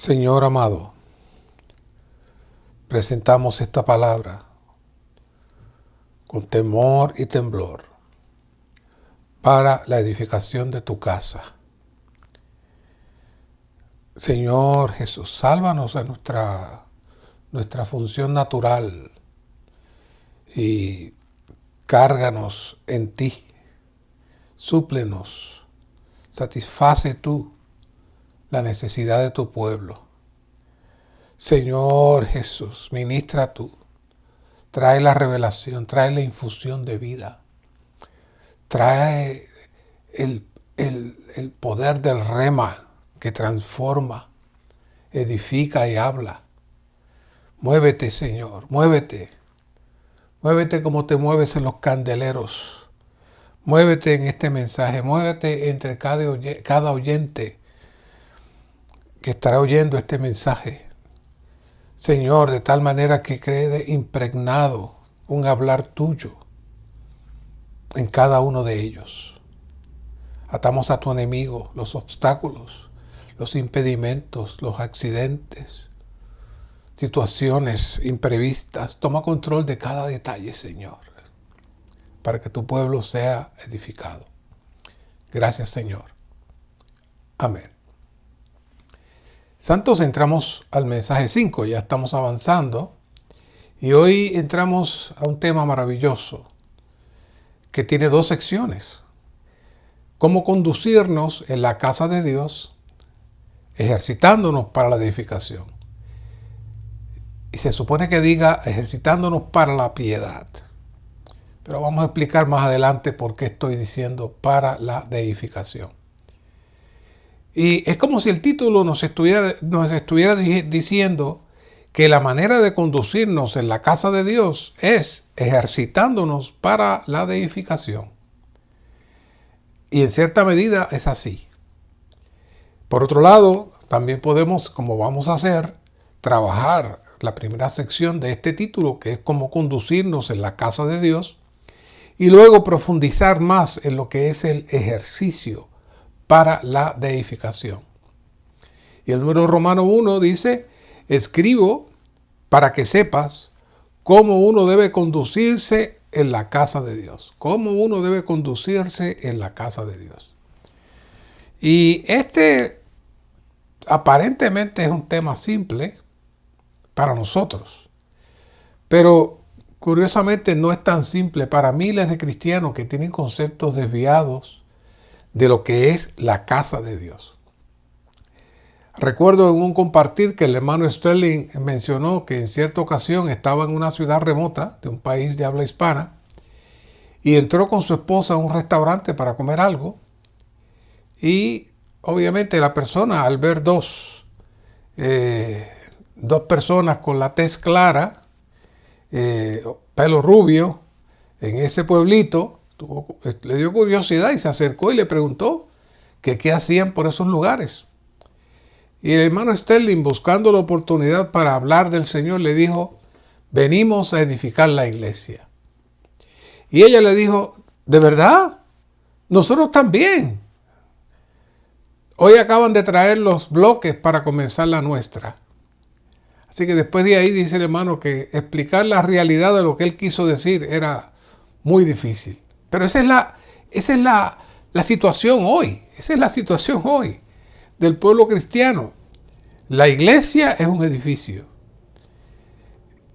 Señor amado, presentamos esta palabra con temor y temblor para la edificación de tu casa. Señor Jesús, sálvanos de nuestra función natural y cárganos en ti. Súplenos, satisface tú la necesidad de tu pueblo. Señor Jesús, ministra tú, trae la revelación, trae la infusión de vida, trae el poder del rema que transforma, edifica y habla. Muévete, Señor, muévete. Muévete como te mueves en los candeleros. Muévete en este mensaje, muévete entre cada oyente que estará oyendo este mensaje. Señor, de tal manera que quede impregnado un hablar tuyo en cada uno de ellos. Atamos a tu enemigo los obstáculos, los impedimentos, los accidentes, situaciones imprevistas. Toma control de cada detalle, Señor, para que tu pueblo sea edificado. Gracias, Señor. Amén. Santos, entramos al mensaje 5, ya estamos avanzando, y hoy entramos a un tema maravilloso que tiene dos secciones. Cómo conducirnos en la casa de Dios, ejercitándonos para la edificación. Y se supone que diga ejercitándonos para la piedad. Pero vamos a explicar más adelante por qué estoy diciendo para la edificación. Y es como si el título nos estuviera diciendo que la manera de conducirnos en la casa de Dios es ejercitándonos para la edificación. Y en cierta medida es así. Por otro lado, también podemos, como vamos a hacer, trabajar la primera sección de este título, que es cómo conducirnos en la casa de Dios, y luego profundizar más en lo que es el ejercicio para la edificación. Y el número romano 1 dice: escribo para que sepas cómo uno debe conducirse en la casa de Dios. Cómo uno debe conducirse en la casa de Dios. Y este aparentemente es un tema simple para nosotros, pero curiosamente no es tan simple para miles de cristianos que tienen conceptos desviados de lo que es la casa de Dios. Recuerdo en un compartir que el hermano Sterling mencionó que en cierta ocasión estaba en una ciudad remota de un país de habla hispana y entró con su esposa a un restaurante para comer algo, y obviamente la persona, al ver dos personas con la tez clara, pelo rubio, en ese pueblito, le dio curiosidad y se acercó y le preguntó que qué hacían por esos lugares. Y el hermano Sterling, buscando la oportunidad para hablar del Señor, le dijo: venimos a edificar la iglesia. Y ella le dijo: ¿de verdad? Nosotros también. Hoy acaban de traer los bloques para comenzar la nuestra. Así que después de ahí dice el hermano que explicar la realidad de lo que él quiso decir era muy difícil. Pero esa es la situación hoy. Esa es la situación hoy del pueblo cristiano. La iglesia es un edificio.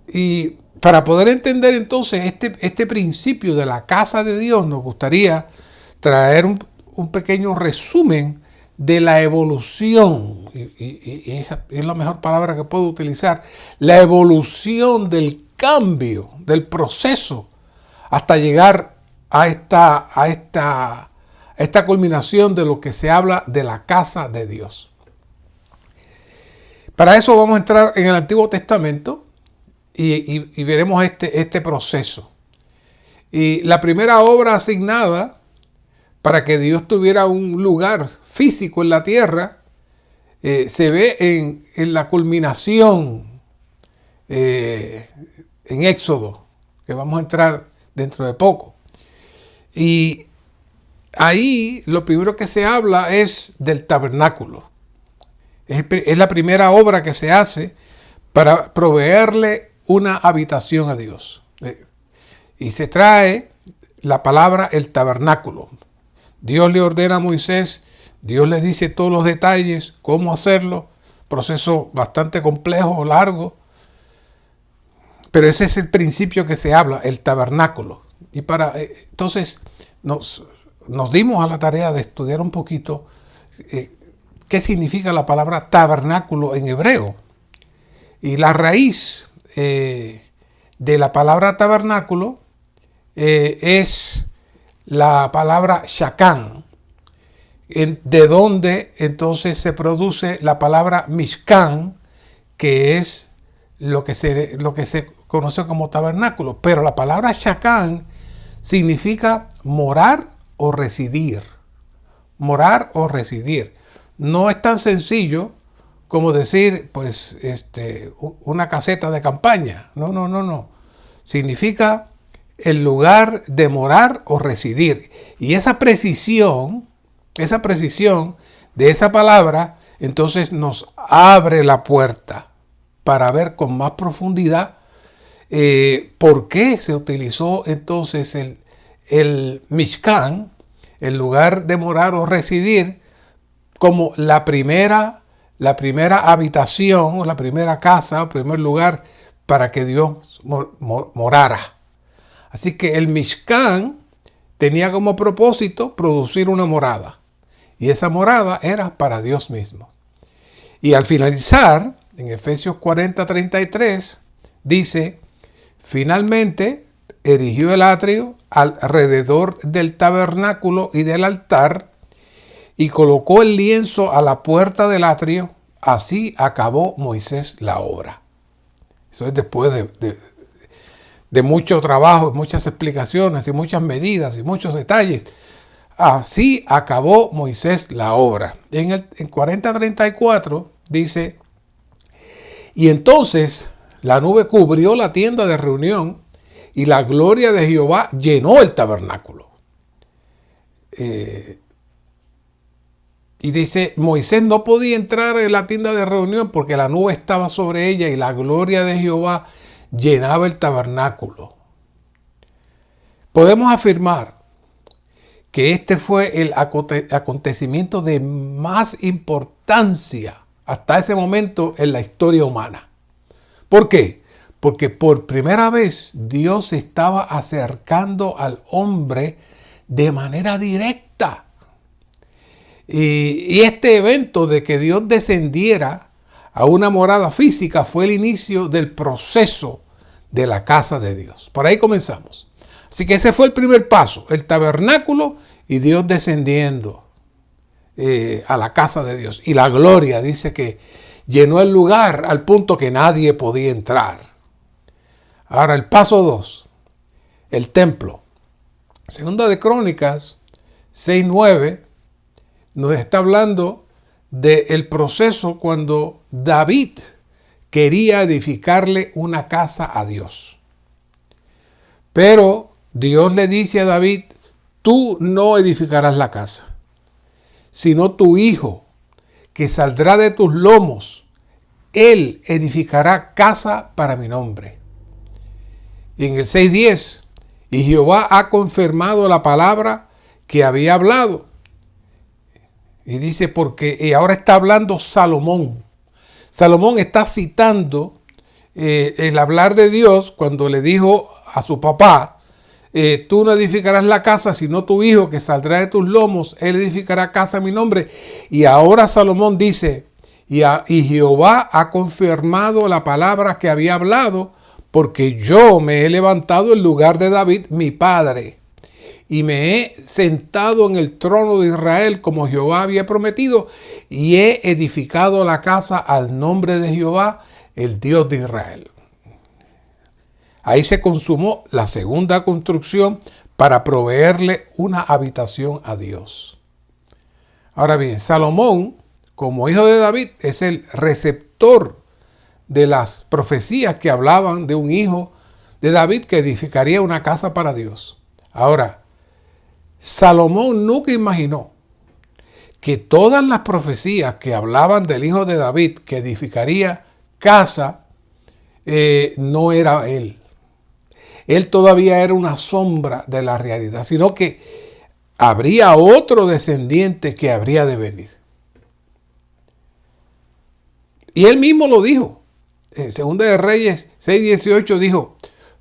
Y para poder entender entonces este principio de la casa de Dios, nos gustaría traer un pequeño resumen de la evolución, y es la mejor palabra que puedo utilizar, la evolución del cambio, del proceso, hasta llegar a esta culminación de lo que se habla de la casa de Dios. Para eso vamos a entrar en el Antiguo Testamento y veremos este proceso. Y la primera obra asignada para que Dios tuviera un lugar físico en la tierra se ve en la culminación en Éxodo, que vamos a entrar dentro de poco. Y ahí lo primero que se habla es del tabernáculo. Es la primera obra que se hace para proveerle una habitación a Dios. Y se trae la palabra el tabernáculo. Dios le ordena a Moisés, Dios le dice todos los detalles, cómo hacerlo, proceso bastante complejo, largo, pero ese es el principio que se habla, el tabernáculo. Y entonces nos dimos a la tarea de estudiar un poquito qué significa la palabra tabernáculo en hebreo. Y la raíz de la palabra tabernáculo es la palabra shakán, de donde entonces se produce la palabra mishkan, que es lo que se conoce como tabernáculo. Pero la palabra shakán significa morar o residir. Morar o residir. No es tan sencillo como decir, pues, una caseta de campaña. No. Significa el lugar de morar o residir. Y esa precisión de esa palabra, entonces nos abre la puerta para ver con más profundidad por qué se utilizó entonces el Mishkan, el lugar de morar o residir, como la primera habitación, o la primera casa, o primer lugar para que Dios morara. Así que el Mishkan tenía como propósito producir una morada. Y esa morada era para Dios mismo. Y al finalizar, en Efesios 40:33, dice, finalmente erigió el atrio alrededor del tabernáculo y del altar y colocó el lienzo a la puerta del atrio. Así acabó Moisés la obra. Eso es después de mucho trabajo, muchas explicaciones y muchas medidas y muchos detalles. Así acabó Moisés la obra. En 40:34 dice, y entonces la nube cubrió la tienda de reunión y la gloria de Jehová llenó el tabernáculo. Y dice, Moisés no podía entrar en la tienda de reunión porque la nube estaba sobre ella y la gloria de Jehová llenaba el tabernáculo. Podemos afirmar que este fue el acontecimiento de más importancia hasta ese momento en la historia humana. ¿Por qué? Porque por primera vez Dios se estaba acercando al hombre de manera directa. Y este evento de que Dios descendiera a una morada física fue el inicio del proceso de la casa de Dios. Por ahí comenzamos. Así que ese fue el primer paso, el tabernáculo y Dios descendiendo a la casa de Dios. Y la gloria dice que llenó el lugar al punto que nadie podía entrar. Ahora el paso 2, el templo. Segunda de Crónicas 6:9 nos está hablando del proceso cuando David quería edificarle una casa a Dios. Pero Dios le dice a David, tú no edificarás la casa, sino tu hijo, que saldrá de tus lomos, él edificará casa para mi nombre. Y en el 6:10, y Jehová ha confirmado la palabra que había hablado. Y dice, y ahora está hablando Salomón. Salomón está citando el hablar de Dios cuando le dijo a su papá, tú no edificarás la casa, sino tu hijo que saldrá de tus lomos, él edificará casa a mi nombre. Y ahora Salomón dice, y Jehová ha confirmado la palabra que había hablado, porque yo me he levantado en lugar de David, mi padre, y me he sentado en el trono de Israel como Jehová había prometido, y he edificado la casa al nombre de Jehová, el Dios de Israel. Ahí se consumó la segunda construcción para proveerle una habitación a Dios. Ahora bien, Salomón, como hijo de David, es el receptor de las profecías que hablaban de un hijo de David que edificaría una casa para Dios. Ahora, Salomón nunca imaginó que todas las profecías que hablaban del hijo de David, que edificaría casa, no era él. Él todavía era una sombra de la realidad, sino que habría otro descendiente que habría de venir. Y él mismo lo dijo. En 2 de Reyes 6:18 dijo,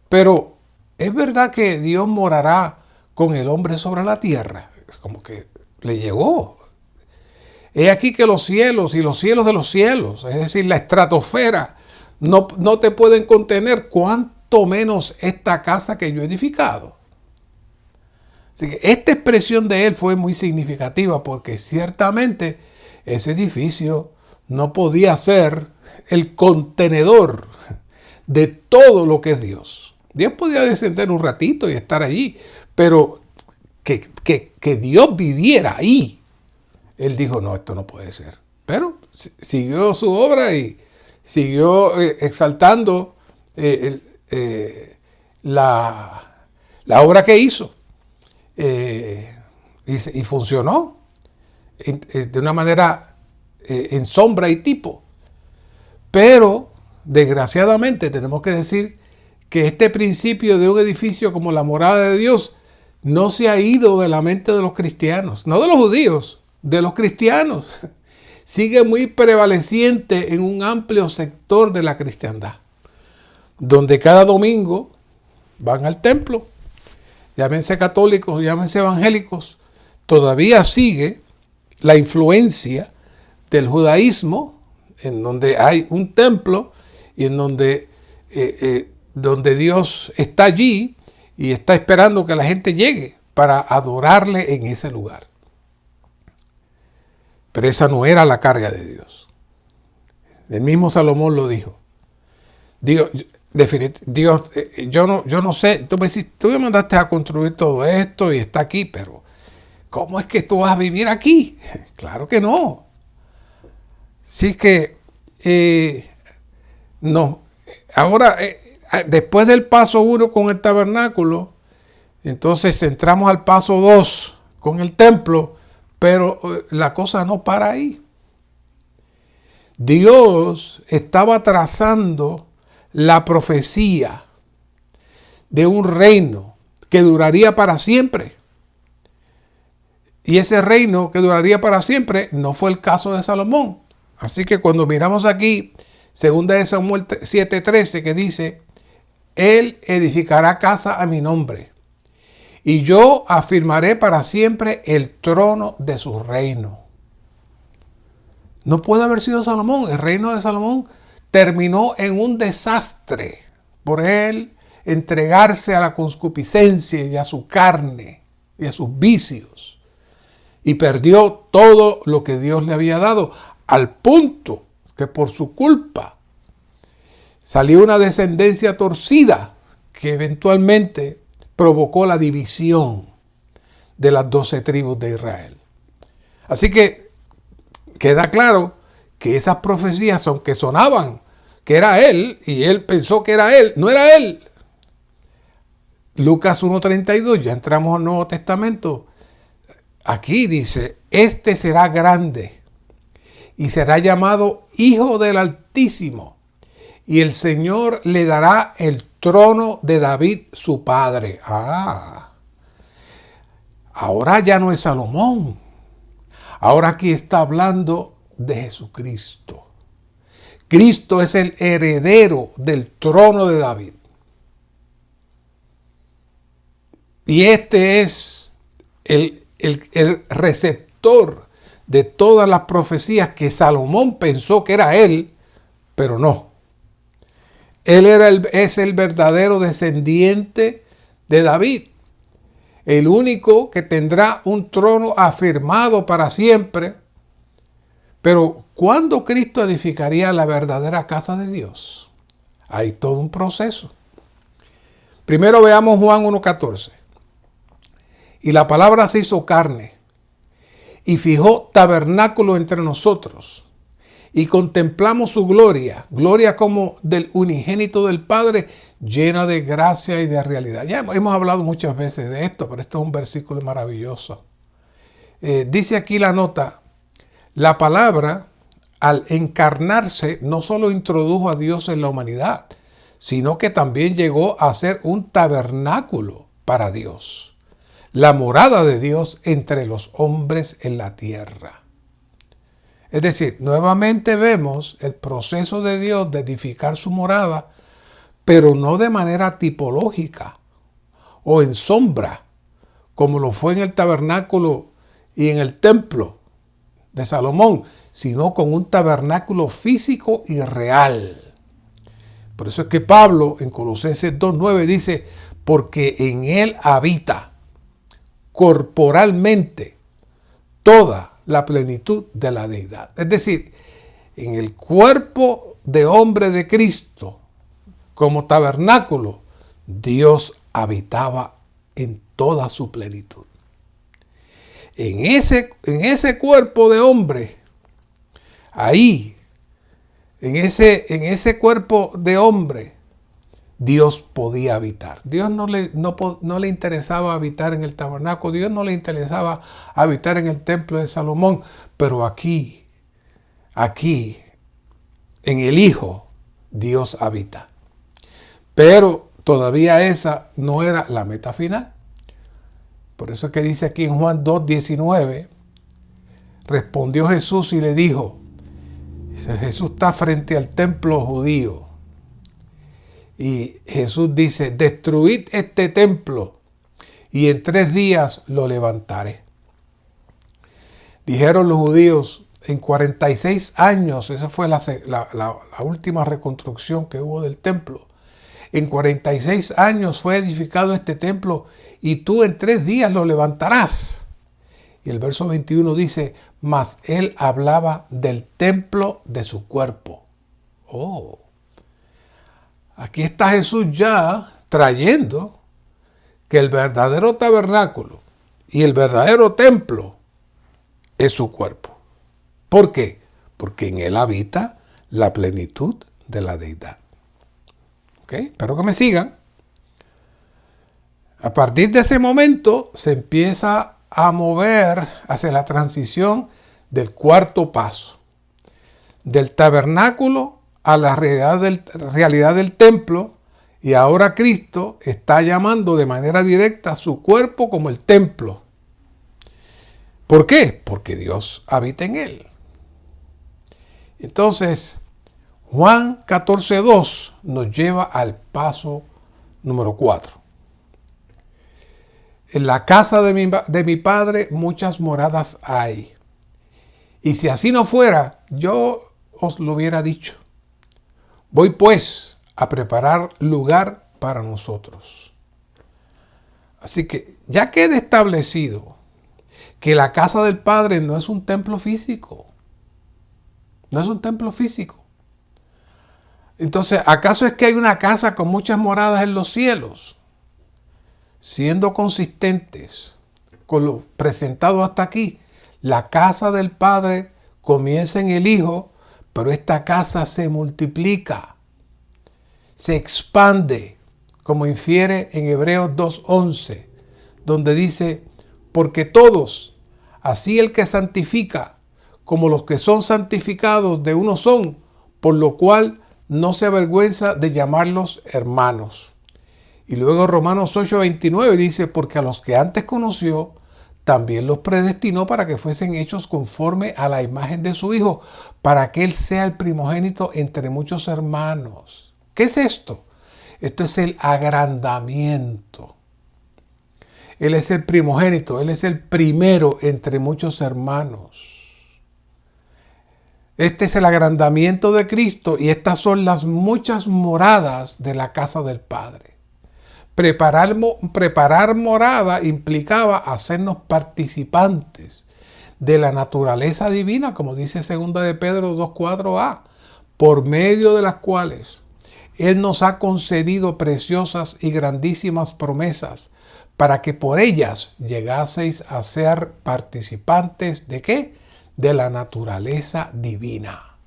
pero es verdad que Dios morará con el hombre sobre la tierra. Como que le llegó. He aquí que los cielos y los cielos de los cielos, es decir, la estratosfera, no te pueden contener, cuanto menos esta casa que yo he edificado. Así que esta expresión de él fue muy significativa porque ciertamente ese edificio no podía ser el contenedor de todo lo que es Dios. Dios podía descender un ratito y estar allí, pero que Dios viviera ahí. Él dijo, no, esto no puede ser. Pero siguió su obra y siguió exaltando la obra que hizo. Y funcionó de una manera en sombra y tipo. Pero, desgraciadamente, tenemos que decir que este principio de un edificio como la morada de Dios no se ha ido de la mente de los cristianos, no de los judíos, de los cristianos. Sigue muy prevaleciente en un amplio sector de la cristiandad, donde cada domingo van al templo, llámense católicos, llámense evangélicos, todavía sigue la influencia del judaísmo, en donde hay un templo y en donde Dios está allí y está esperando que la gente llegue para adorarle en ese lugar. Pero esa no era la carga de Dios. El mismo Salomón lo dijo. Dios, yo no sé, tú me mandaste a construir todo esto y está aquí, pero ¿cómo es que tú vas a vivir aquí? Claro que no. Sí que no. Ahora, después del paso 1 con el tabernáculo, entonces entramos al paso 2 con el templo, pero la cosa no para ahí. Dios estaba trazando la profecía de un reino que duraría para siempre. Y ese reino que duraría para siempre no fue el caso de Salomón. Así que cuando miramos aquí, 2 de Samuel 7:13, que dice, Él edificará casa a mi nombre, y yo afirmaré para siempre el trono de su reino. No puede haber sido Salomón. El reino de Salomón terminó en un desastre por él entregarse a la concupiscencia y a su carne y a sus vicios. Y perdió todo lo que Dios le había dado, al punto que por su culpa salió una descendencia torcida que eventualmente provocó la división de las 12 tribus de Israel. Así que queda claro que esas profecías, aunque sonaban que era él, y él pensó que era él, no era él. Lucas 1:32, ya entramos al Nuevo Testamento. Aquí dice, este será grande y será llamado Hijo del Altísimo, y el Señor le dará el trono de David su padre. Ahora ya no es Salomón. Ahora aquí está hablando de Jesucristo. Cristo es el heredero del trono de David. Y este es el receptor de todas las profecías que Salomón pensó que era él, pero no. Él es el verdadero descendiente de David, el único que tendrá un trono afirmado para siempre. Pero ¿cuándo Cristo edificaría la verdadera casa de Dios? Hay todo un proceso. Primero veamos Juan 1:14. Y la palabra se hizo carne y fijó tabernáculo entre nosotros. Y contemplamos su gloria, gloria como del unigénito del Padre, llena de gracia y de realidad. Ya hemos hablado muchas veces de esto, pero esto es un versículo maravilloso. Dice aquí la nota, La palabra, al encarnarse, no solo introdujo a Dios en la humanidad, sino que también llegó a ser un tabernáculo para Dios, la morada de Dios entre los hombres en la tierra. Es decir, nuevamente vemos el proceso de Dios de edificar su morada, pero no de manera tipológica o en sombra, como lo fue en el tabernáculo y en el templo de Salomón, sino con un tabernáculo físico y real. Por eso es que Pablo en Colosenses 2:9 dice, porque en él habita corporalmente toda la plenitud de la deidad. Es decir, en el cuerpo de hombre de Cristo, como tabernáculo, Dios habitaba en toda su plenitud. En ese cuerpo de hombre, ahí, en ese cuerpo de hombre, Dios podía habitar. Dios no le interesaba habitar en el tabernáculo, Dios no le interesaba habitar en el templo de Salomón, pero aquí, en el Hijo, Dios habita. Pero todavía esa no era la meta final. Por eso es que dice aquí en Juan 2:19, respondió Jesús y le dijo, Jesús está frente al templo judío, y Jesús dice, destruid este templo y en 3 días lo levantaré. Dijeron los judíos, en 46 años, esa fue la última reconstrucción que hubo del templo, en 46 años fue edificado este templo y tú en 3 días lo levantarás. Y el verso 21 dice, mas él hablaba del templo de su cuerpo. Oh, aquí está Jesús ya trayendo que el verdadero tabernáculo y el verdadero templo es su cuerpo. ¿Por qué? Porque en él habita la plenitud de la deidad. ¿Ok? Espero que me sigan. A partir de ese momento se empieza a mover hacia la transición del cuarto paso. Del tabernáculo a la realidad del templo, y ahora Cristo está llamando de manera directa a su cuerpo como el templo. ¿Por qué? Porque Dios habita en él. Entonces, Juan 14:2 nos lleva al paso número 4. En la casa de mi Padre muchas moradas hay. Y si así no fuera, yo os lo hubiera dicho. Voy pues a preparar lugar para nosotros. Así que ya queda establecido que la casa del Padre no es un templo físico. No es un templo físico. Entonces, ¿acaso es que hay una casa con muchas moradas en los cielos? Siendo consistentes con lo presentado hasta aquí, la casa del Padre comienza en el Hijo, pero esta casa se multiplica, se expande, como infiere en Hebreos 2:11, donde dice, porque todos, así el que santifica, como los que son santificados de uno son, por lo cual no se avergüenza de llamarlos hermanos. Y luego Romanos 8:29 dice, porque a los que antes conoció, también los predestinó para que fuesen hechos conforme a la imagen de su Hijo, para que Él sea el primogénito entre muchos hermanos. ¿Qué es esto? Esto es el agrandamiento. Él es el primogénito, Él es el primero entre muchos hermanos. Este es el agrandamiento de Cristo y estas son las muchas moradas de la casa del Padre. Preparar morada implicaba hacernos participantes de la naturaleza divina, como dice 2 de Pedro 2:4a, por medio de las cuales Él nos ha concedido preciosas y grandísimas promesas, para que por ellas llegaseis a ser participantes ¿de qué? De la naturaleza divina.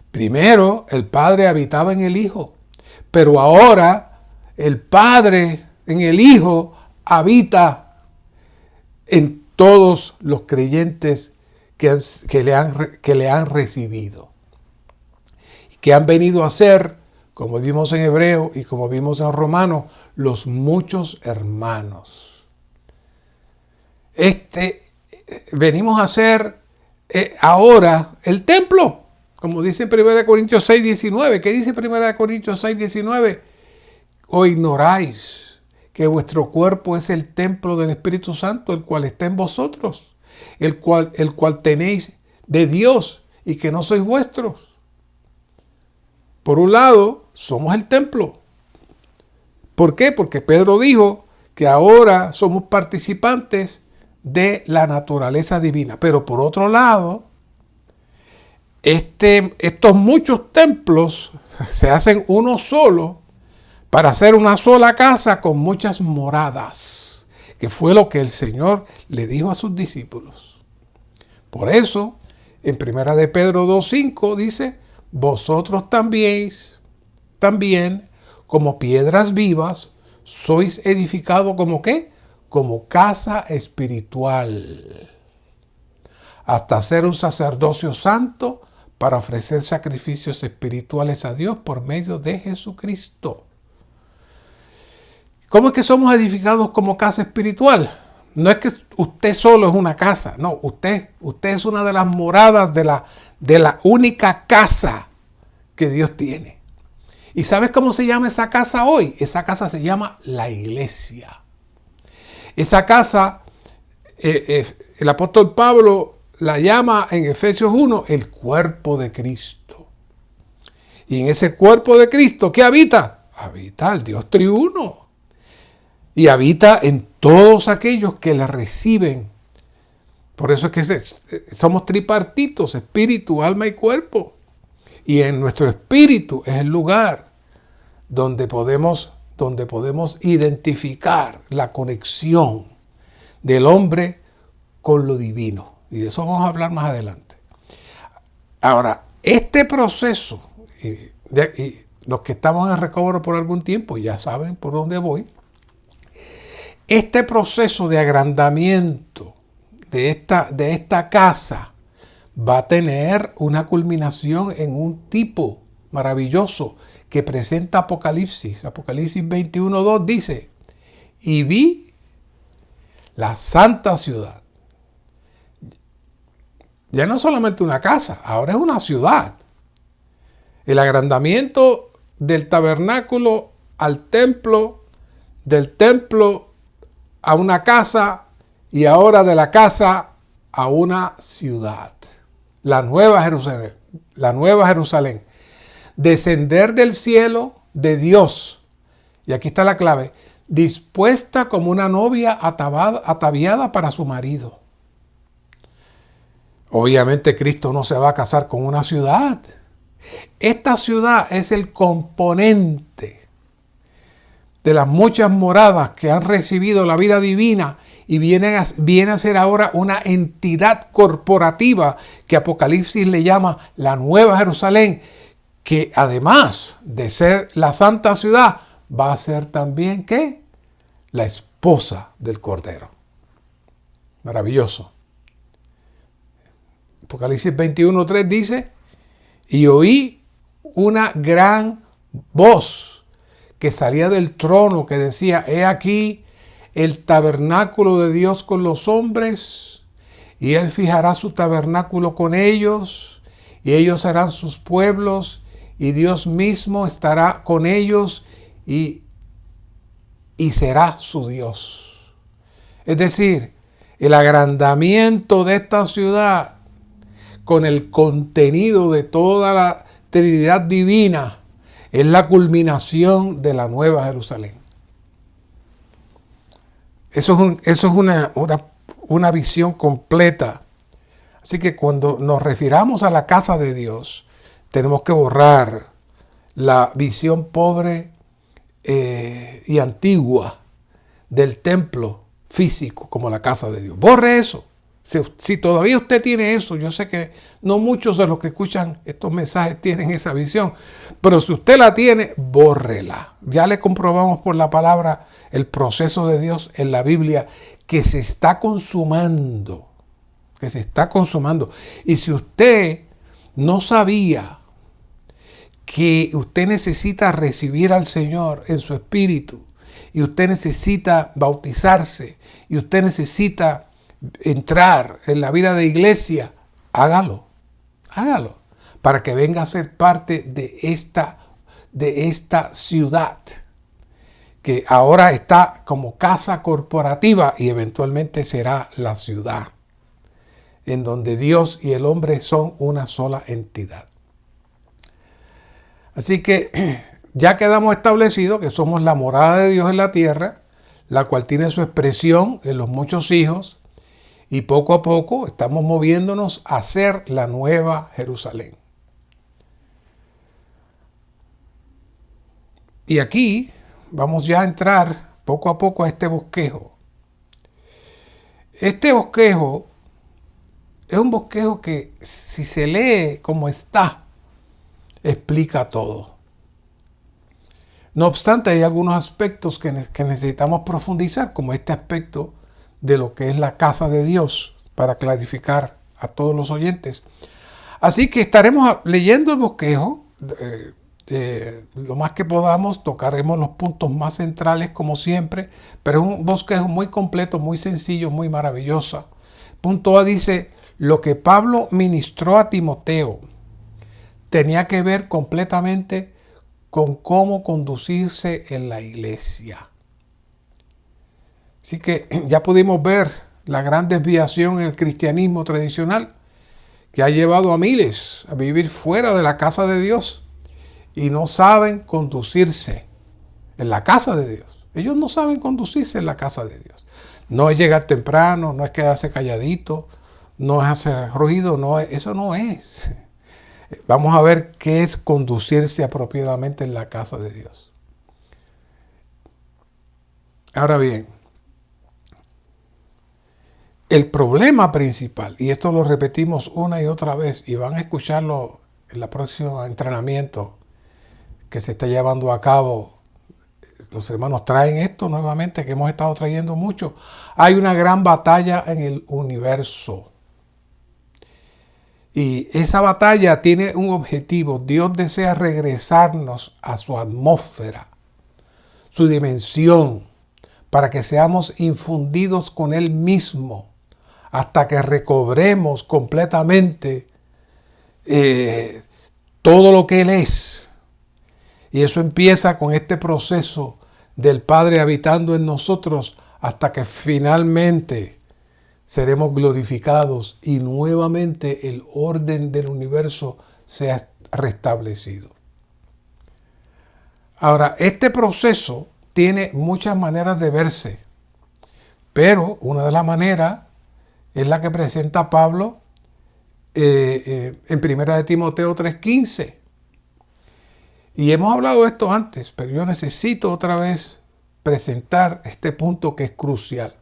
Primero, el Padre habitaba en el Hijo, pero ahora el Padre en el Hijo habita en todos los creyentes que le han recibido. Que han venido a ser, como vimos en Hebreo y como vimos en Romanos, los muchos hermanos. Venimos a ser ahora el templo, como dice en 1 Corintios 6, 19. ¿Qué dice 1 Corintios 6, 19? ¿O ignoráis que vuestro cuerpo es el templo del Espíritu Santo, el cual está en vosotros, el cual tenéis de Dios y que no sois vuestros? Por un lado, somos el templo. ¿Por qué? Porque Pedro dijo que ahora somos participantes de la naturaleza divina. Pero por otro lado, estos muchos templos se hacen uno solo para hacer una sola casa con muchas moradas, que fue lo que el Señor le dijo a sus discípulos. Por eso, en 1 de Pedro 2:5 dice: vosotros también, como piedras vivas, sois edificados como ¿qué? Como casa espiritual, hasta ser un sacerdocio santo para ofrecer sacrificios espirituales a Dios por medio de Jesucristo. ¿Cómo es que somos edificados como casa espiritual? No es que usted solo es una casa, no, usted es una de las moradas de la única casa que Dios tiene. ¿Y sabes cómo se llama esa casa hoy? Esa casa se llama la iglesia. Esa casa, el apóstol Pablo la llama en Efesios 1 el cuerpo de Cristo. Y en ese cuerpo de Cristo, ¿qué habita? Habita el Dios triuno. Y habita en todos aquellos que la reciben. Por eso es que somos tripartitos, espíritu, alma y cuerpo. Y en nuestro espíritu es el lugar donde podemos identificar la conexión del hombre con lo divino. Y de eso vamos a hablar más adelante. Ahora, este proceso, y los que estamos en el recobro por algún tiempo ya saben por dónde voy. Este proceso de agrandamiento de esta casa va a tener una culminación en un tipo maravilloso que presenta Apocalipsis. Apocalipsis 21:2 dice: y vi la santa ciudad. Ya no es solamente una casa, ahora es una ciudad. El agrandamiento del tabernáculo al templo, del templo a una casa y ahora de la casa a una ciudad. La Nueva Jerusalén. Descender del cielo de Dios. Y aquí está la clave. Dispuesta como una novia ataviada para su marido. Obviamente Cristo no se va a casar con una ciudad. Esta ciudad es el componente de las muchas moradas que han recibido la vida divina y viene a ser ahora una entidad corporativa que Apocalipsis le llama la Nueva Jerusalén, que además de ser la santa ciudad, va a ser también, ¿qué? La esposa del Cordero. Maravilloso. Apocalipsis 21:3 dice: y oí una gran voz que salía del trono que decía: he aquí el tabernáculo de Dios con los hombres, y él fijará su tabernáculo con ellos, y ellos serán sus pueblos, y Dios mismo estará con ellos y será su Dios. Es decir, el agrandamiento de esta ciudad con el contenido de toda la Trinidad divina es la culminación de la Nueva Jerusalén. Eso es una visión completa. Así que cuando nos refiramos a la casa de Dios, tenemos que borrar la visión pobre y antigua del templo físico como la casa de Dios. Borre eso. Si todavía usted tiene eso, yo sé que no muchos de los que escuchan estos mensajes tienen esa visión, pero si usted la tiene, bórrela. Ya le comprobamos por la palabra el proceso de Dios en la Biblia que se está consumando. que se está consumando. Y si usted no sabía que usted necesita recibir al Señor en su espíritu, y usted necesita bautizarse, y usted necesita entrar en la vida de iglesia, hágalo, para que venga a ser parte de esta ciudad, que ahora está como casa corporativa y eventualmente será la ciudad, en donde Dios y el hombre son una sola entidad. Así que ya quedamos establecidos que somos la morada de Dios en la tierra, la cual tiene su expresión en los muchos hijos, y poco a poco estamos moviéndonos a ser la nueva Jerusalén. Y aquí vamos ya a entrar poco a poco a este bosquejo. Este bosquejo es un bosquejo que, si se lee como está, explica todo. No obstante, hay algunos aspectos que necesitamos profundizar, como este aspecto de lo que es la casa de Dios, para clarificar a todos los oyentes. Así que estaremos leyendo el bosquejo. Lo más que podamos, tocaremos los puntos más centrales como siempre, pero es un bosquejo muy completo, muy sencillo, muy maravilloso. Punto A dice: lo que Pablo ministró a Timoteo tenía que ver completamente con cómo conducirse en la iglesia. Así que ya pudimos ver la gran desviación en el cristianismo tradicional, que ha llevado a miles a vivir fuera de la casa de Dios y no saben conducirse en la casa de Dios. Ellos no saben conducirse en la casa de Dios. No es llegar temprano, no es quedarse calladito, no es hacer ruido, eso no es. Vamos a ver qué es conducirse apropiadamente en la casa de Dios. Ahora bien, el problema principal, y esto lo repetimos una y otra vez, y van a escucharlo en el próximo entrenamiento que se está llevando a cabo. Los hermanos traen esto nuevamente, que hemos estado trayendo mucho. Hay una gran batalla en el universo. Y esa batalla tiene un objetivo. Dios desea regresarnos a su atmósfera, su dimensión, para que seamos infundidos con Él mismo, hasta que recobremos completamente todo lo que Él es. Y eso empieza con este proceso del Padre habitando en nosotros, hasta que finalmente seremos glorificados y nuevamente el orden del universo sea restablecido. Ahora, este proceso tiene muchas maneras de verse, pero una de las maneras es la que presenta Pablo en 1 Timoteo 3:15. Y hemos hablado de esto antes, pero yo necesito otra vez presentar este punto que es crucial.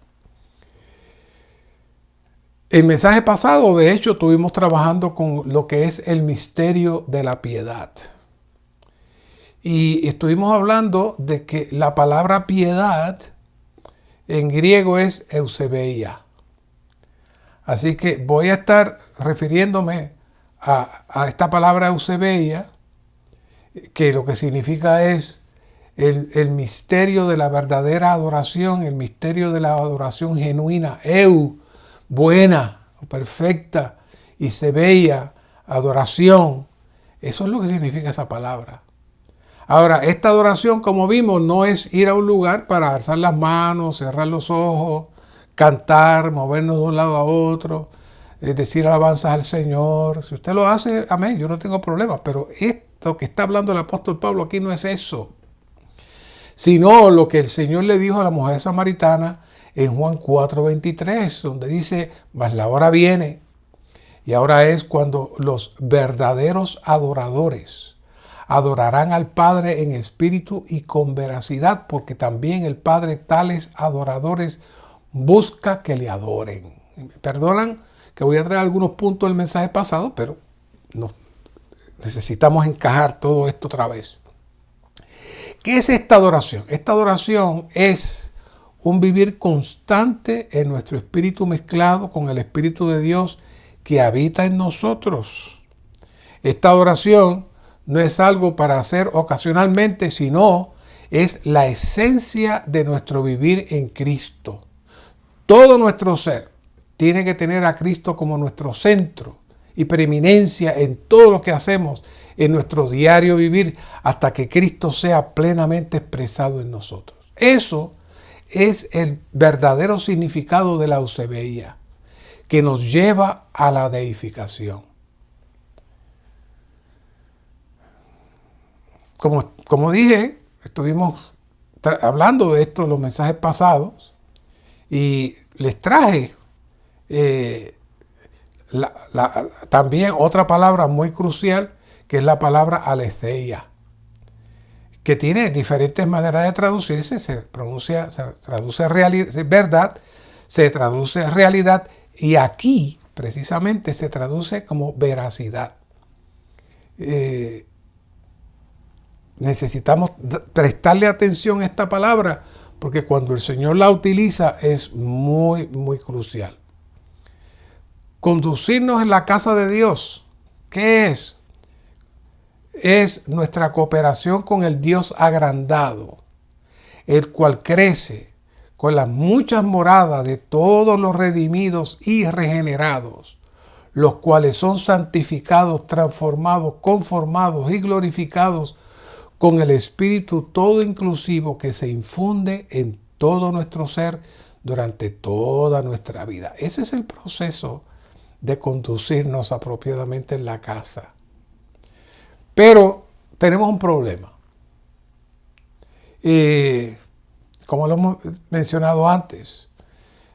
El mensaje pasado, de hecho, estuvimos trabajando con lo que es el misterio de la piedad. Y estuvimos hablando de que la palabra piedad en griego es eusebeia. Así que voy a estar refiriéndome a esta palabra eusebeia, que lo que significa es el misterio de la verdadera adoración, el misterio de la adoración genuina, buena, perfecta, y sebeia, adoración. Eso es lo que significa esa palabra. Ahora, esta adoración, como vimos, no es ir a un lugar para alzar las manos, cerrar los ojos, cantar, movernos de un lado a otro, decir alabanzas al Señor. Si usted lo hace, amén, yo no tengo problema, pero esto que está hablando el apóstol Pablo aquí no es eso, sino lo que el Señor le dijo a la mujer samaritana en Juan 4:23, donde dice: mas la hora viene, y ahora es cuando los verdaderos adoradores adorarán al Padre en espíritu y con veracidad, porque también el Padre tales adoradores busca que le adoren. Me perdonan que voy a traer algunos puntos del mensaje pasado, pero necesitamos encajar todo esto otra vez. ¿Qué es esta adoración? Esta adoración es un vivir constante en nuestro espíritu mezclado con el Espíritu de Dios que habita en nosotros. Esta oración no es algo para hacer ocasionalmente, sino es la esencia de nuestro vivir en Cristo. Todo nuestro ser tiene que tener a Cristo como nuestro centro y preeminencia en todo lo que hacemos en nuestro diario vivir hasta que Cristo sea plenamente expresado en nosotros. Eso es el verdadero significado de la eusebia, que nos lleva a la deificación. Como dije, estuvimos hablando de esto en los mensajes pasados y les traje también otra palabra muy crucial, que es la palabra aletheia, que tiene diferentes maneras de traducirse. Se traduce verdad, se traduce realidad, y aquí precisamente se traduce como veracidad. Necesitamos prestarle atención a esta palabra, porque cuando el Señor la utiliza es muy, muy crucial. Conducirnos en la casa de Dios, ¿qué es? Es nuestra cooperación con el Dios agrandado, el cual crece con las muchas moradas de todos los redimidos y regenerados, los cuales son santificados, transformados, conformados y glorificados con el Espíritu todo inclusivo que se infunde en todo nuestro ser durante toda nuestra vida. Ese es el proceso de conducirnos apropiadamente en la casa. Pero tenemos un problema. Como lo hemos mencionado antes,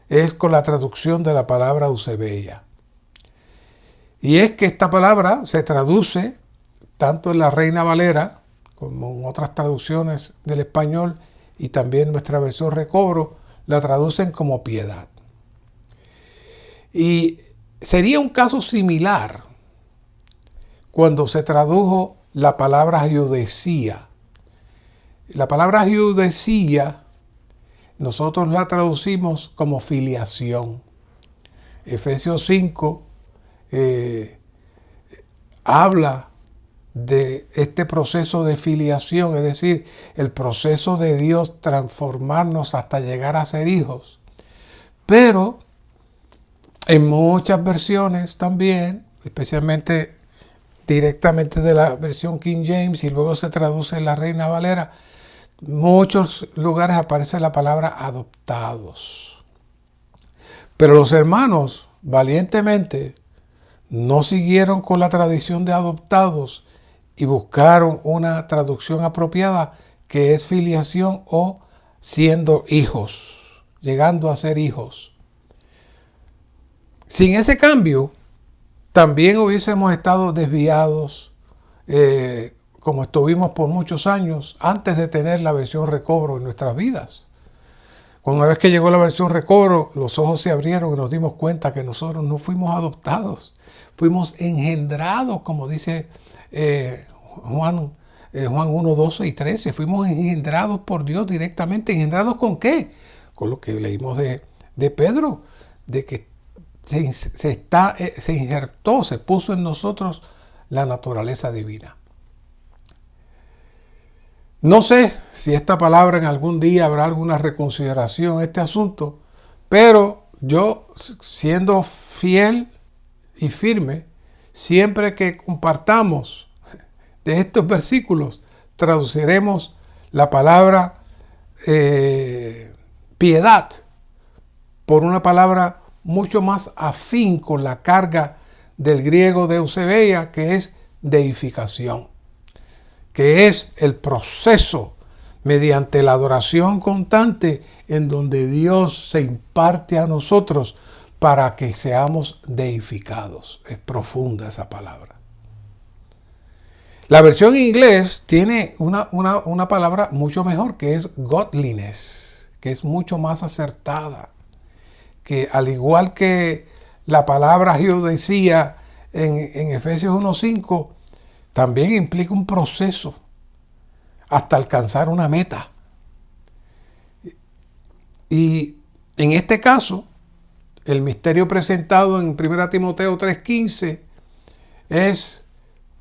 es con la traducción de la palabra eusebia. Y es que esta palabra se traduce tanto en la Reina Valera como en otras traducciones del español, y también nuestra versión Recobro la traducen como piedad. Y sería un caso similar cuando se tradujo la palabra giudecía. La palabra giudecía nosotros la traducimos como filiación. Efesios 5 habla de este proceso de filiación, es decir, el proceso de Dios transformarnos hasta llegar a ser hijos. Pero en muchas versiones también, especialmente directamente de la versión King James y luego se traduce en la Reina Valera, muchos lugares aparece la palabra adoptados. Pero los hermanos valientemente no siguieron con la tradición de adoptados y buscaron una traducción apropiada, que es filiación o siendo hijos, llegando a ser hijos. Sin ese cambio, también hubiésemos estado desviados, como estuvimos por muchos años antes de tener la versión Recobro en nuestras vidas. Una vez que llegó la versión Recobro, los ojos se abrieron y nos dimos cuenta que nosotros no fuimos adoptados, fuimos engendrados, como dice Juan 1, 12 y 13. Fuimos engendrados por Dios directamente. ¿Engendrados con qué? Con lo que leímos de Pedro, de que se injertó, se puso en nosotros la naturaleza divina. No sé si esta palabra en algún día habrá alguna reconsideración en este asunto, pero yo, siendo fiel y firme, siempre que compartamos de estos versículos, traduciremos la palabra piedad por una palabra mucho más afín con la carga del griego de eusebia, que es deificación, que es el proceso mediante la adoración constante en donde Dios se imparte a nosotros para que seamos deificados. Es profunda esa palabra. La versión en inglés tiene una palabra mucho mejor, que es godliness, que es mucho más acertada, que al igual que la palabra giudecía en Efesios 1:5, también implica un proceso hasta alcanzar una meta. Y en este caso, el misterio presentado en 1 Timoteo 3:15 es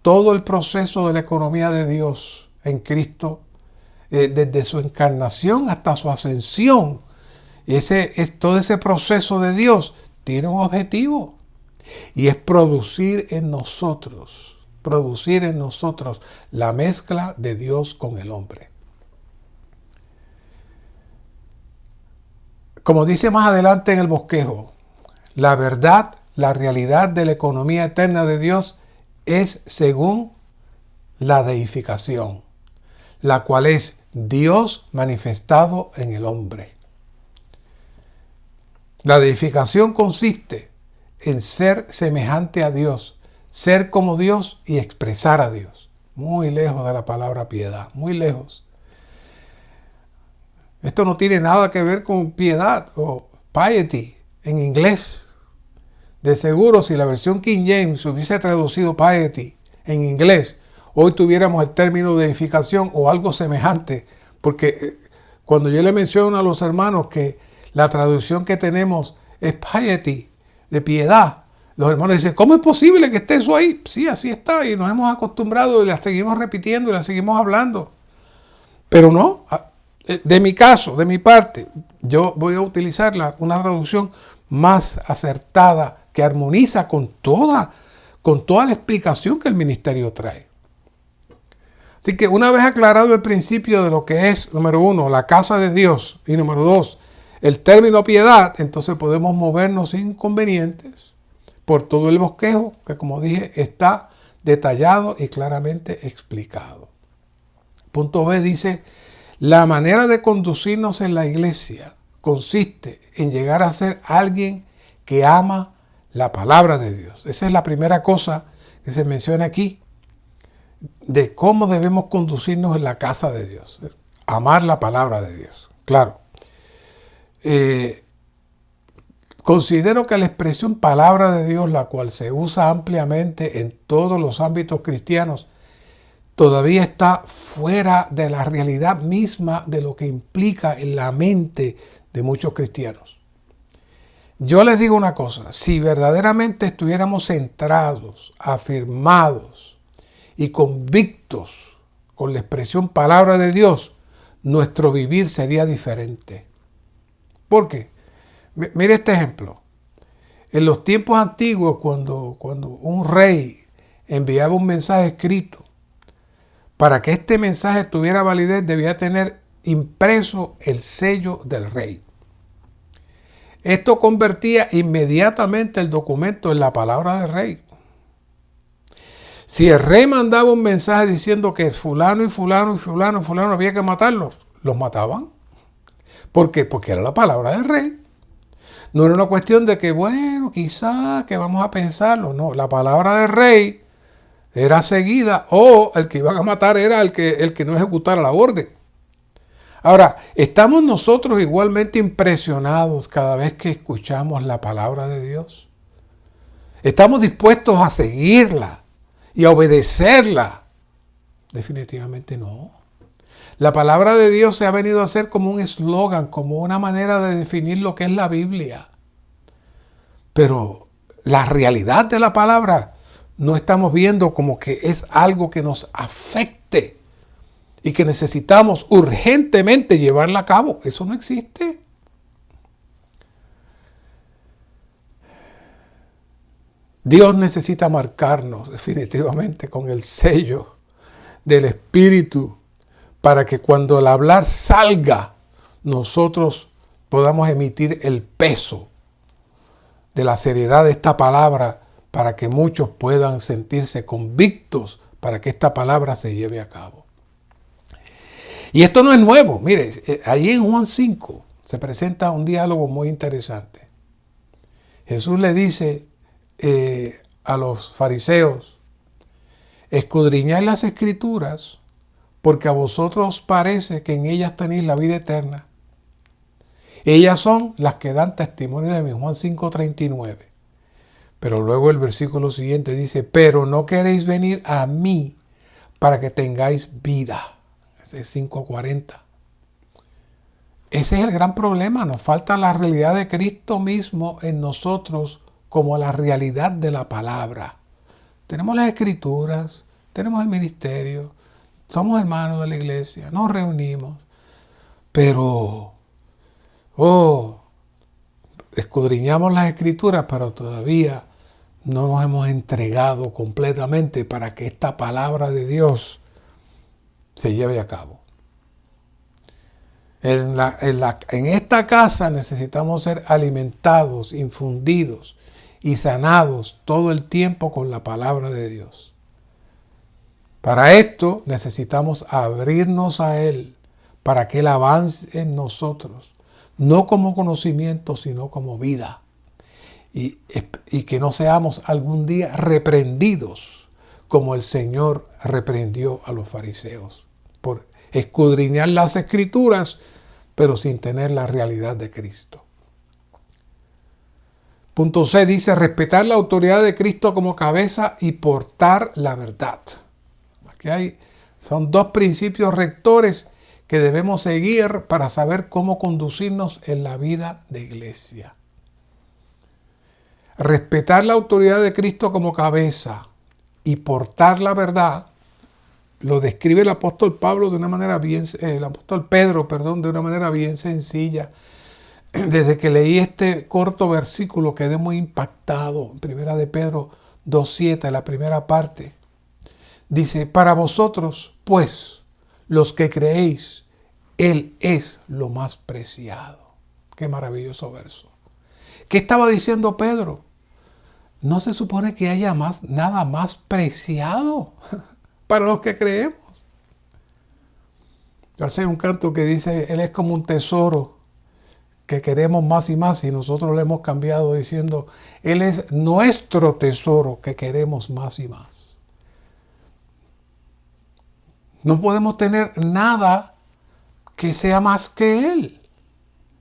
todo el proceso de la economía de Dios en Cristo, desde su encarnación hasta su ascensión. Todo ese proceso de Dios tiene un objetivo, y es producir en nosotros la mezcla de Dios con el hombre. Como dice más adelante en el bosquejo, la verdad, la realidad de la economía eterna de Dios es según la deificación, la cual es Dios manifestado en el hombre. La deificación consiste en ser semejante a Dios, ser como Dios y expresar a Dios. Muy lejos de la palabra piedad, muy lejos. Esto no tiene nada que ver con piedad o piety en inglés. De seguro, si la versión King James hubiese traducido piety en inglés, hoy tuviéramos el término de edificación o algo semejante. Porque cuando yo le menciono a los hermanos que la traducción que tenemos es piety, de piedad, los hermanos dicen, ¿cómo es posible que esté eso ahí? Sí, así está, y nos hemos acostumbrado y la seguimos repitiendo y la seguimos hablando. Pero no, de mi caso, de mi parte, yo voy a utilizar una traducción más acertada que armoniza con toda la explicación que el ministerio trae. Así que una vez aclarado el principio de lo que es, número 1, la casa de Dios, y número 2, el término piedad, entonces podemos movernos sin inconvenientes por todo el bosquejo, que como dije, está detallado y claramente explicado. Punto B dice, la manera de conducirnos en la iglesia consiste en llegar a ser alguien que ama la palabra de Dios. Esa es la primera cosa que se menciona aquí, de cómo debemos conducirnos en la casa de Dios. Amar la palabra de Dios. Claro. Considero que la expresión palabra de Dios, la cual se usa ampliamente en todos los ámbitos cristianos, todavía está fuera de la realidad misma de lo que implica en la mente de muchos cristianos. Yo les digo una cosa, si verdaderamente estuviéramos centrados, afirmados y convictos con la expresión palabra de Dios, nuestro vivir sería diferente. ¿Por qué? Mire este ejemplo. En los tiempos antiguos, cuando un rey enviaba un mensaje escrito, para que este mensaje tuviera validez debía tener impreso el sello del rey. Esto convertía inmediatamente el documento en la palabra del rey. Si el rey mandaba un mensaje diciendo que fulano y fulano y fulano y fulano había que matarlos, los mataban. ¿Por qué? Porque era la palabra del rey. No era una cuestión de que, bueno, quizás que vamos a pensarlo. No, la palabra del rey era seguida, o el que iban a matar era el que no ejecutara la orden. Ahora, ¿estamos nosotros igualmente impresionados cada vez que escuchamos la palabra de Dios? ¿Estamos dispuestos a seguirla y a obedecerla? Definitivamente no. La palabra de Dios se ha venido a hacer como un eslogan, como una manera de definir lo que es la Biblia. Pero la realidad de la palabra no estamos viendo como que es algo que nos afecte y que necesitamos urgentemente llevarla a cabo. Eso no existe. Dios necesita marcarnos definitivamente con el sello del Espíritu para que cuando el hablar salga, nosotros podamos emitir el peso de la seriedad de esta palabra para que muchos puedan sentirse convictos para que esta palabra se lleve a cabo. Y esto no es nuevo. Mire, allí en Juan 5 se presenta un diálogo muy interesante. Jesús le dice a los fariseos, escudriñad las Escrituras, porque a vosotros os parece que en ellas tenéis la vida eterna. Ellas son las que dan testimonio de mí, Juan 5:39. Pero luego el versículo siguiente dice, pero no queréis venir a mí para que tengáis vida. Ese es 5:40. ese es el gran problema. Nos falta la realidad de Cristo mismo en nosotros como la realidad de la palabra. Tenemos las escrituras, tenemos el ministerio, somos hermanos de la iglesia, nos reunimos, pero escudriñamos las escrituras, pero todavía no nos hemos entregado completamente para que esta palabra de Dios se lleve a cabo. En esta casa necesitamos ser alimentados, infundidos y sanados todo el tiempo con la palabra de Dios. Para esto necesitamos abrirnos a Él, para que Él avance en nosotros, no como conocimiento, sino como vida. Y que no seamos algún día reprendidos, como el Señor reprendió a los fariseos, por escudriñar las escrituras, pero sin tener la realidad de Cristo. Punto C dice, respetar la autoridad de Cristo como cabeza y portar la verdad. Aquí son dos principios rectores que debemos seguir para saber cómo conducirnos en la vida de iglesia. Respetar la autoridad de Cristo como cabeza y portar la verdad lo describe el apóstol Pedro de una manera bien sencilla. Desde que leí este corto versículo quedé muy impactado. En 1 de Pedro 2:7, la primera parte, dice: para vosotros, pues, los que creéis, Él es lo más preciado. Qué maravilloso verso. ¿Qué estaba diciendo Pedro? ¿No se supone que haya nada más preciado para los que creemos? Hay un canto que dice, Él es como un tesoro que queremos más y más, y nosotros le hemos cambiado diciendo, Él es nuestro tesoro que queremos más y más. No podemos tener nada que sea más que Él,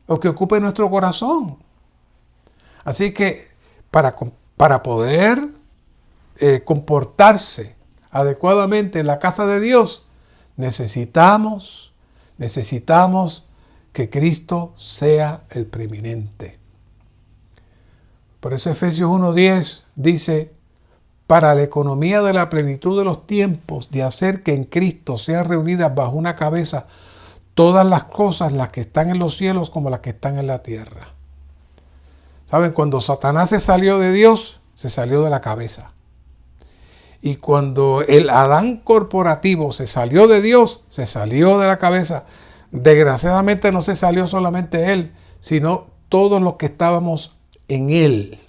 o que ocupe nuestro corazón. Así que para poder comportarse adecuadamente en la casa de Dios, necesitamos que Cristo sea el preeminente. Por eso Efesios 1:10 dice, para la economía de la plenitud de los tiempos, de hacer que en Cristo sean reunidas bajo una cabeza todas las cosas, las que están en los cielos como las que están en la tierra. ¿Saben? Cuando Satanás se salió de Dios, se salió de la cabeza. Y cuando el Adán corporativo se salió de Dios, se salió de la cabeza. Desgraciadamente no se salió solamente él, sino todos los que estábamos en él.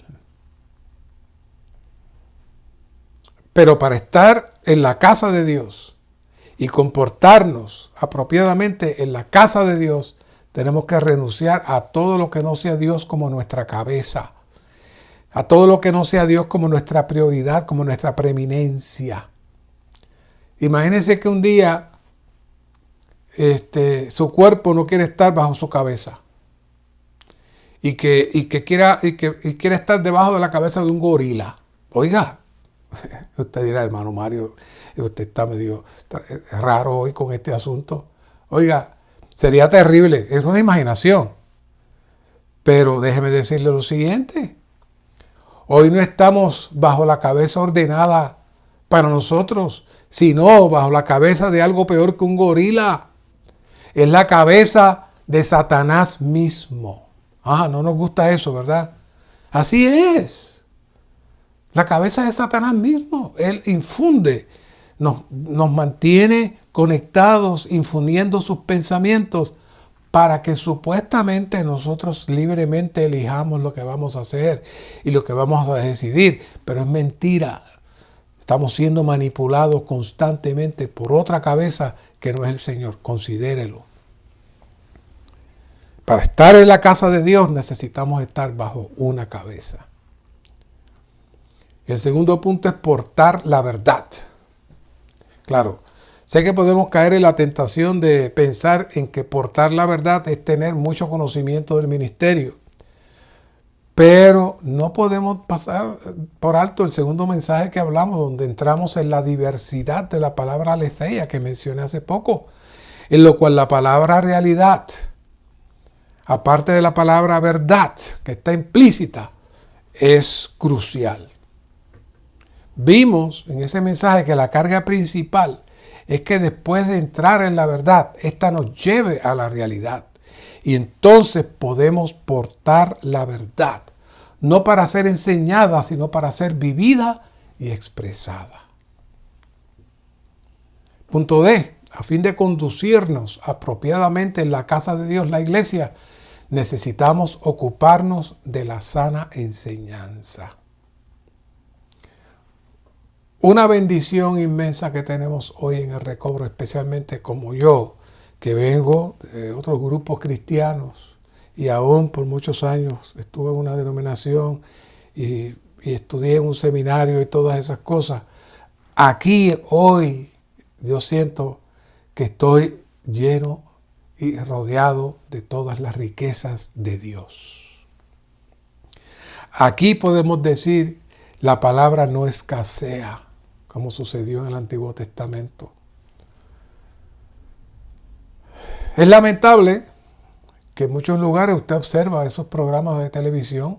Pero para estar en la casa de Dios y comportarnos apropiadamente en la casa de Dios, tenemos que renunciar a todo lo que no sea Dios como nuestra cabeza, a todo lo que no sea Dios como nuestra prioridad, como nuestra preeminencia. Imagínense que un día su cuerpo no quiere estar bajo su cabeza y que quiere estar debajo de la cabeza de un gorila. Oiga, usted dirá, hermano Mario, usted está medio raro hoy con este asunto. Oiga, sería terrible, es una imaginación. Pero déjeme decirle lo siguiente. Hoy no estamos bajo la cabeza ordenada para nosotros, sino bajo la cabeza de algo peor que un gorila. Es la cabeza de Satanás mismo. No nos gusta eso, ¿verdad? Así es. La cabeza de Satanás mismo. Él infunde, nos mantiene conectados, infundiendo sus pensamientos para que supuestamente nosotros libremente elijamos lo que vamos a hacer y lo que vamos a decidir. Pero es mentira. Estamos siendo manipulados constantemente por otra cabeza que no es el Señor. Considérelo. Para estar en la casa de Dios necesitamos estar bajo una cabeza. El segundo punto es portar la verdad. Claro, sé que podemos caer en la tentación de pensar en que portar la verdad es tener mucho conocimiento del ministerio. Pero no podemos pasar por alto el segundo mensaje que hablamos, donde entramos en la diversidad de la palabra aletheia que mencioné hace poco, en lo cual la palabra realidad aparte de la palabra verdad, que está implícita, es crucial. Vimos en ese mensaje que la carga principal es que después de entrar en la verdad, esta nos lleve a la realidad. Y entonces podemos portar la verdad, no para ser enseñada, sino para ser vivida y expresada. Punto D. A fin de conducirnos apropiadamente en la casa de Dios, la iglesia, necesitamos ocuparnos de la sana enseñanza. Una bendición inmensa que tenemos hoy en el recobro, especialmente como yo, que vengo de otros grupos cristianos y aún por muchos años estuve en una denominación y estudié en un seminario y todas esas cosas. Aquí hoy yo siento que estoy lleno y rodeado de todas las riquezas de Dios. Aquí podemos decir, la palabra no escasea, como sucedió en el Antiguo Testamento. Es lamentable que en muchos lugares usted observa esos programas de televisión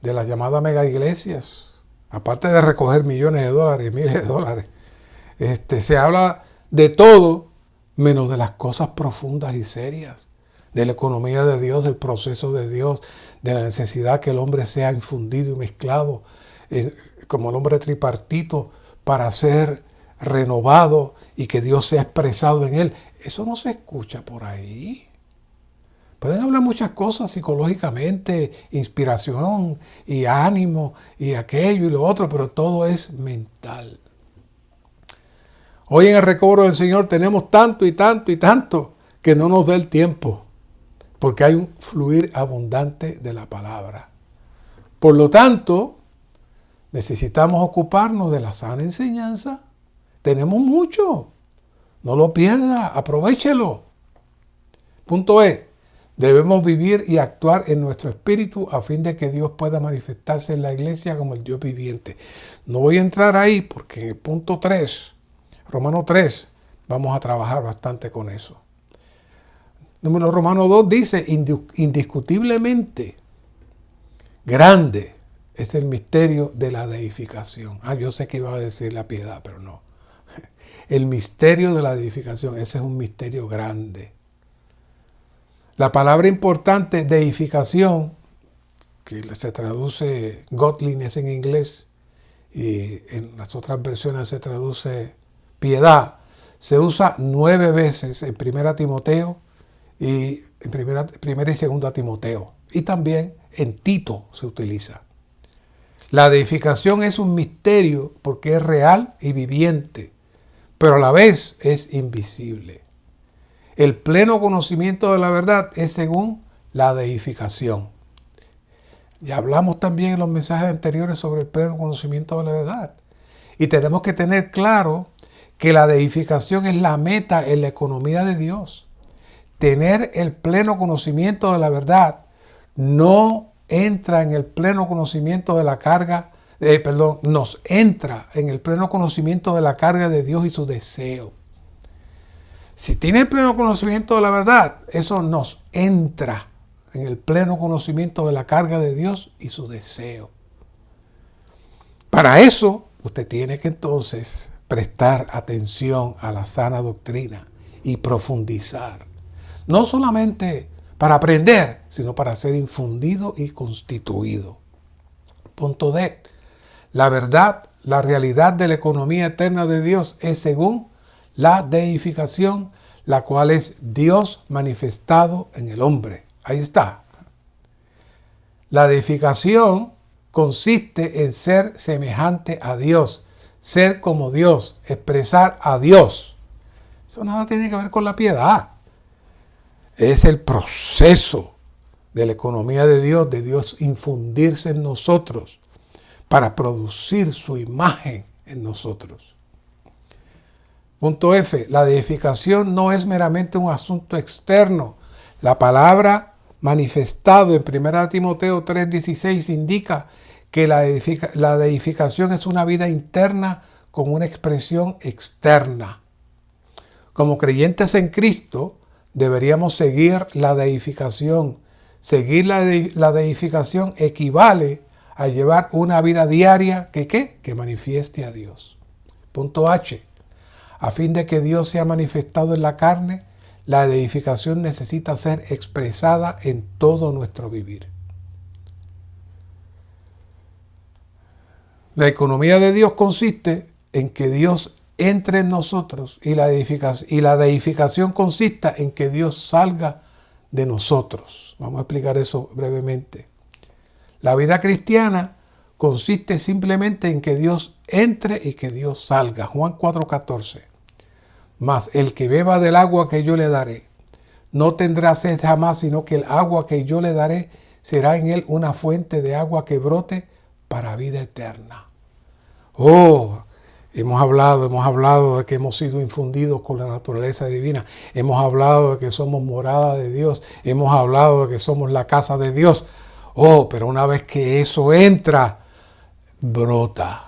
de las llamadas mega iglesias, aparte de recoger millones de dólares, miles de dólares, se habla de todo menos de las cosas profundas y serias, de la economía de Dios, del proceso de Dios, de la necesidad que el hombre sea infundido y mezclado como el hombre tripartito para ser renovado y que Dios sea expresado en él. Eso no se escucha por ahí. Pueden hablar muchas cosas psicológicamente, inspiración y ánimo y aquello y lo otro, pero todo es mental. Hoy en el recobro del Señor tenemos tanto y tanto y tanto que no nos da el tiempo, porque hay un fluir abundante de la palabra. Por lo tanto, necesitamos ocuparnos de la sana enseñanza. Tenemos mucho. No lo pierda, aprovéchelo. Punto E. Debemos vivir y actuar en nuestro espíritu a fin de que Dios pueda manifestarse en la iglesia como el Dios viviente. No voy a entrar ahí porque en el punto 3, Romano 3, vamos a trabajar bastante con eso. Romano 2 dice, indiscutiblemente grande es el misterio de la deificación. Yo sé que iba a decir la piedad, pero no. El misterio de la deificación, ese es un misterio grande. La palabra importante, deificación, que se traduce godliness en inglés y en las otras versiones se traduce piedad, se usa 9 veces en 1 Timoteo y en 1 y 2 Timoteo. Y también en Tito se utiliza. La deificación es un misterio porque es real y viviente, pero a la vez es invisible. El pleno conocimiento de la verdad es según la deificación. Ya hablamos también en los mensajes anteriores sobre el pleno conocimiento de la verdad. Y tenemos que tener claro que la deificación es la meta en la economía de Dios. Tener el pleno conocimiento de la verdad no entra en el pleno conocimiento de la carga, nos entra en el pleno conocimiento de la carga de Dios y su deseo. Si tiene el pleno conocimiento de la verdad, eso nos entra en el pleno conocimiento de la carga de Dios y su deseo. Para eso, usted tiene que entonces prestar atención a la sana doctrina y profundizar. No solamente para aprender, sino para ser infundido y constituido. Punto D. La verdad, la realidad de la economía eterna de Dios es según la deificación, la cual es Dios manifestado en el hombre. Ahí está. La deificación consiste en ser semejante a Dios, ser como Dios, expresar a Dios. Eso nada tiene que ver con la piedad. Es el proceso de la economía de Dios infundirse en nosotros para producir su imagen en nosotros. Punto F. La deificación no es meramente un asunto externo. La palabra manifestado en 1 Timoteo 3:16 indica que la deificación es una vida interna con una expresión externa. Como creyentes en Cristo, deberíamos seguir la deificación. Seguir la deificación equivale a llevar una vida diaria que manifieste a Dios. Punto H. A fin de que Dios sea manifestado en la carne, la deificación necesita ser expresada en todo nuestro vivir. La economía de Dios consiste en que Dios entre en nosotros y la deificación consiste en que Dios salga de nosotros. Vamos a explicar eso brevemente. La vida cristiana consiste simplemente en que Dios entre y que Dios salga. Juan 4:14. Mas el que beba del agua que yo le daré, no tendrá sed jamás, sino que el agua que yo le daré será en él una fuente de agua que brote para vida eterna. Oh, hemos hablado de que hemos sido infundidos con la naturaleza divina. Hemos hablado de que somos morada de Dios. Hemos hablado de que somos la casa de Dios. Oh, pero una vez que eso entra, brota.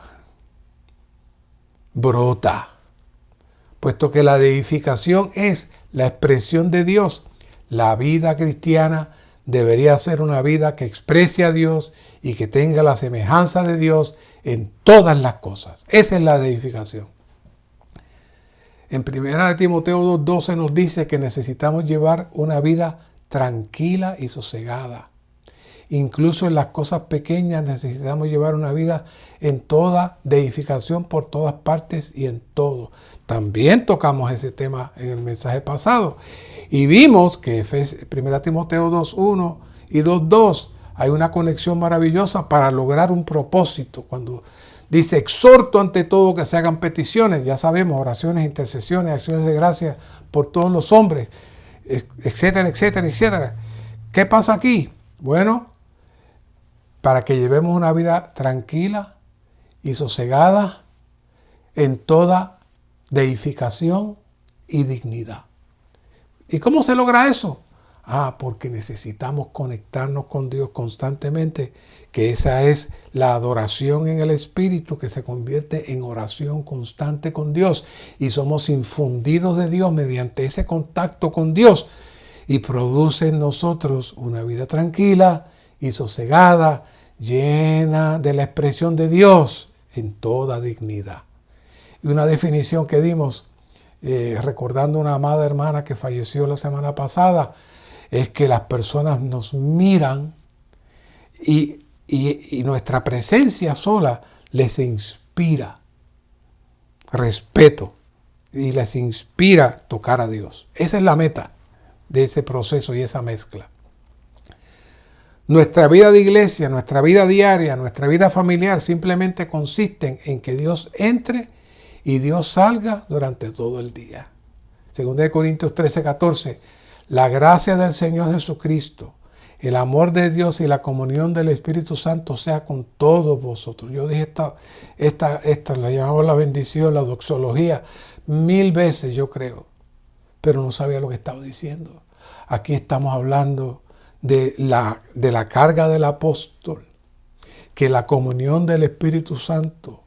Puesto que la deificación es la expresión de Dios, la vida cristiana debería ser una vida que exprese a Dios y que tenga la semejanza de Dios en todas las cosas. Esa es la deificación. En 1 Timoteo 2:12 nos dice que necesitamos llevar una vida tranquila y sosegada. Incluso en las cosas pequeñas necesitamos llevar una vida en toda deificación por todas partes y en todo. También tocamos ese tema en el mensaje pasado y vimos que 1 Timoteo 2:1 y 2:2 hay una conexión maravillosa para lograr un propósito. Cuando dice, exhorto ante todo que se hagan peticiones, ya sabemos, oraciones, intercesiones, acciones de gracia por todos los hombres, etcétera, etcétera, etcétera. ¿Qué pasa aquí? Bueno, para que llevemos una vida tranquila y sosegada en toda deificación y dignidad. ¿Y cómo se logra eso? Porque necesitamos conectarnos con Dios constantemente, que esa es la adoración en el Espíritu que se convierte en oración constante con Dios y somos infundidos de Dios mediante ese contacto con Dios y produce en nosotros una vida tranquila y sosegada, llena de la expresión de Dios en toda dignidad. Y una definición que dimos, recordando una amada hermana que falleció la semana pasada, es que las personas nos miran y nuestra presencia sola les inspira respeto y les inspira tocar a Dios. Esa es la meta de ese proceso y esa mezcla. Nuestra vida de iglesia, nuestra vida diaria, nuestra vida familiar simplemente consisten en que Dios entre y Dios salga durante todo el día. 2 Corintios 13:14. La gracia del Señor Jesucristo, el amor de Dios y la comunión del Espíritu Santo sea con todos vosotros. Yo dije esta la llamamos la bendición, la doxología, 1000 veces yo creo, pero no sabía lo que estaba diciendo. Aquí estamos hablando de la carga del apóstol, que la comunión del Espíritu Santo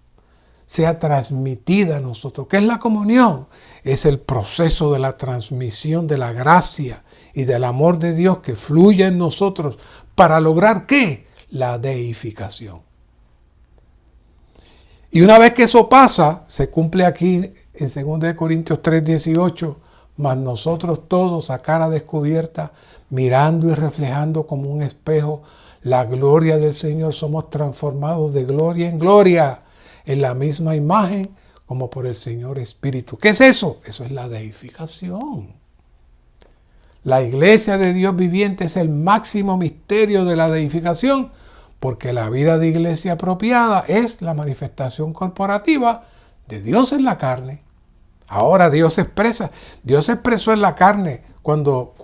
sea transmitida a nosotros. ¿Qué es la comunión? Es el proceso de la transmisión de la gracia y del amor de Dios que fluye en nosotros para lograr ¿qué? La deificación. Y una vez que eso pasa, se cumple aquí en 2 Corintios 3:18, mas nosotros todos a cara descubierta, mirando y reflejando como un espejo la gloria del Señor, somos transformados de gloria en gloria, en la misma imagen como por el Señor Espíritu. ¿Qué es eso? Eso es la deificación. La iglesia de Dios viviente es el máximo misterio de la deificación, porque la vida de iglesia apropiada es la manifestación corporativa de Dios en la carne. Ahora Dios se expresó en la carne cuando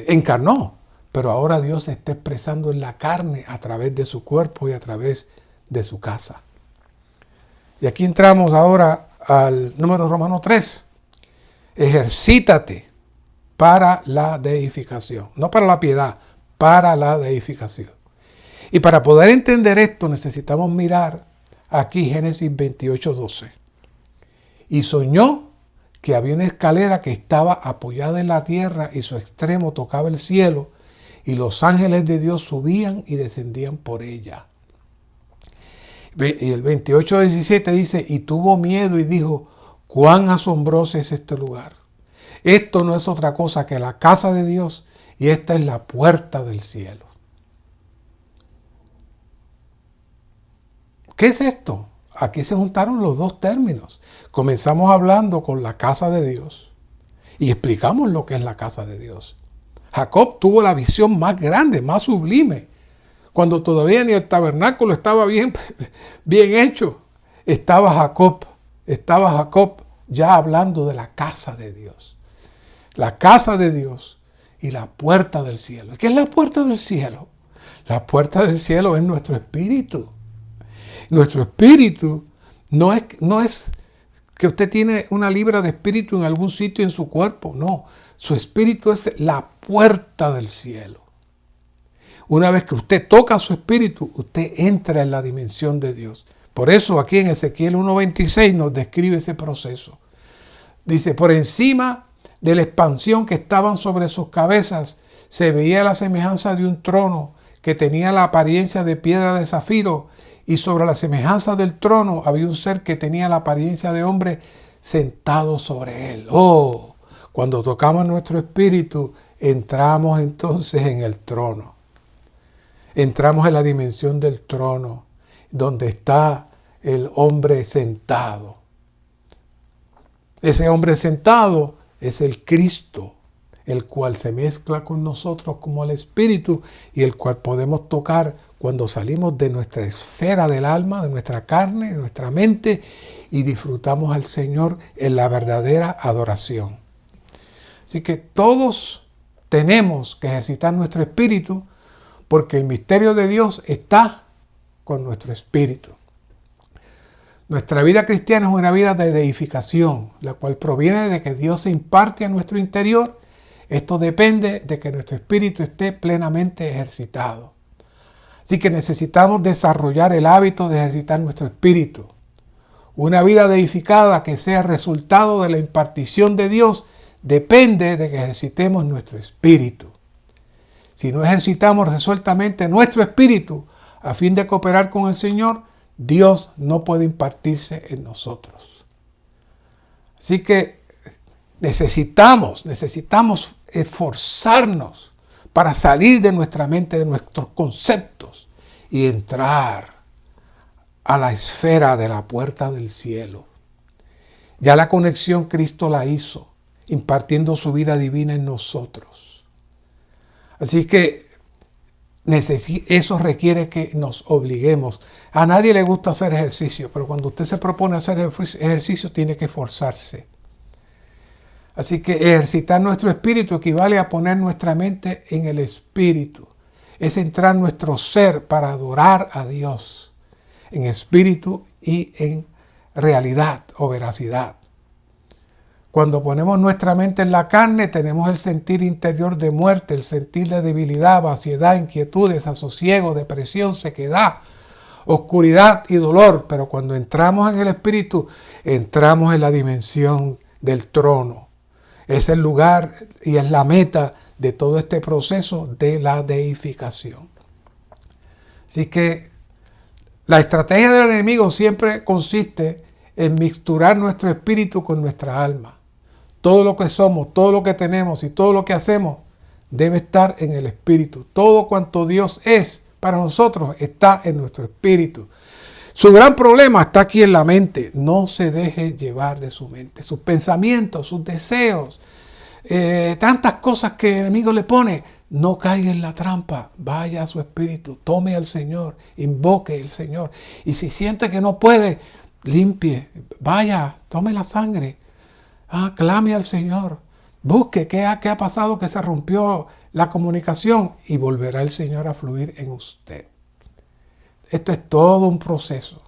encarnó, pero ahora Dios se está expresando en la carne a través de su cuerpo y a través de su casa. Y aquí entramos ahora al número romano 3. Ejercítate para la deificación, no para la piedad, para la deificación. Y para poder entender esto necesitamos mirar aquí Génesis 28:12. Y soñó que había una escalera que estaba apoyada en la tierra y su extremo tocaba el cielo, y los ángeles de Dios subían y descendían por ella. Y el 28:17 dice, y tuvo miedo y dijo, cuán asombroso es este lugar. Esto no es otra cosa que la casa de Dios, y esta es la puerta del cielo. ¿Qué es esto? Aquí se juntaron los dos términos. Comenzamos hablando con la casa de Dios y explicamos lo que es la casa de Dios. Jacob tuvo la visión más grande, más sublime, cuando todavía ni el tabernáculo estaba bien hecho. Estaba Jacob ya hablando de la casa de Dios. La casa de Dios y la puerta del cielo. ¿Qué es la puerta del cielo? La puerta del cielo es nuestro espíritu. Nuestro espíritu no es que usted tiene una libra de espíritu en algún sitio en su cuerpo. No, su espíritu es la puerta del cielo. Una vez que usted toca su espíritu, usted entra en la dimensión de Dios. Por eso aquí en Ezequiel 1:26 nos describe ese proceso. Dice, por encima de la expansión que estaban sobre sus cabezas, se veía la semejanza de un trono que tenía la apariencia de piedra de zafiro, y sobre la semejanza del trono había un ser que tenía la apariencia de hombre sentado sobre él. Oh, cuando tocamos nuestro espíritu, entramos entonces en el trono. Entramos en la dimensión del trono, donde está el hombre sentado. Ese hombre sentado es el Cristo, el cual se mezcla con nosotros como el espíritu y el cual podemos tocar cuando salimos de nuestra esfera del alma, de nuestra carne, de nuestra mente, y disfrutamos al Señor en la verdadera adoración. Así que todos tenemos que ejercitar nuestro espíritu, porque el misterio de Dios está con nuestro espíritu. Nuestra vida cristiana es una vida de deificación, la cual proviene de que Dios se imparte a nuestro interior. Esto depende de que nuestro espíritu esté plenamente ejercitado. Así que necesitamos desarrollar el hábito de ejercitar nuestro espíritu. Una vida deificada que sea resultado de la impartición de Dios depende de que ejercitemos nuestro espíritu. Si no ejercitamos resueltamente nuestro espíritu a fin de cooperar con el Señor, Dios no puede impartirse en nosotros. Así que necesitamos esforzarnos para salir de nuestra mente, de nuestros conceptos y entrar a la esfera de la puerta del cielo. Ya la conexión Cristo la hizo, impartiendo su vida divina en nosotros. Así que eso requiere que nos obliguemos. A nadie le gusta hacer ejercicio, pero cuando usted se propone hacer ejercicio tiene que esforzarse. Así que ejercitar nuestro espíritu equivale a poner nuestra mente en el espíritu. Es entrar nuestro ser para adorar a Dios en espíritu y en realidad o veracidad. Cuando ponemos nuestra mente en la carne, tenemos el sentir interior de muerte, el sentir de debilidad, vaciedad, inquietud, desasosiego, depresión, sequedad, oscuridad y dolor. Pero cuando entramos en el espíritu, entramos en la dimensión del trono. Es el lugar y es la meta de todo este proceso de la deificación. Así que la estrategia del enemigo siempre consiste en mixturar nuestro espíritu con nuestra alma. Todo lo que somos, todo lo que tenemos y todo lo que hacemos debe estar en el espíritu. Todo cuanto Dios es para nosotros está en nuestro espíritu. Su gran problema está aquí en la mente. No se deje llevar de su mente. Sus pensamientos, sus deseos, tantas cosas que el enemigo le pone. No caiga en la trampa. Vaya a su espíritu. Tome al Señor. Invoque al Señor. Y si siente que no puede, limpie. Vaya, tome la sangre. Clame al Señor. Busque qué ha pasado, que se rompió la comunicación, y volverá el Señor a fluir en usted. Esto es todo un proceso.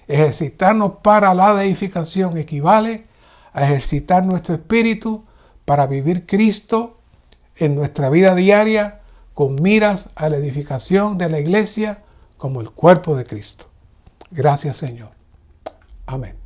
Ejercitarnos para la deificación equivale a ejercitar nuestro espíritu para vivir Cristo en nuestra vida diaria con miras a la edificación de la iglesia como el cuerpo de Cristo. Gracias, Señor. Amén.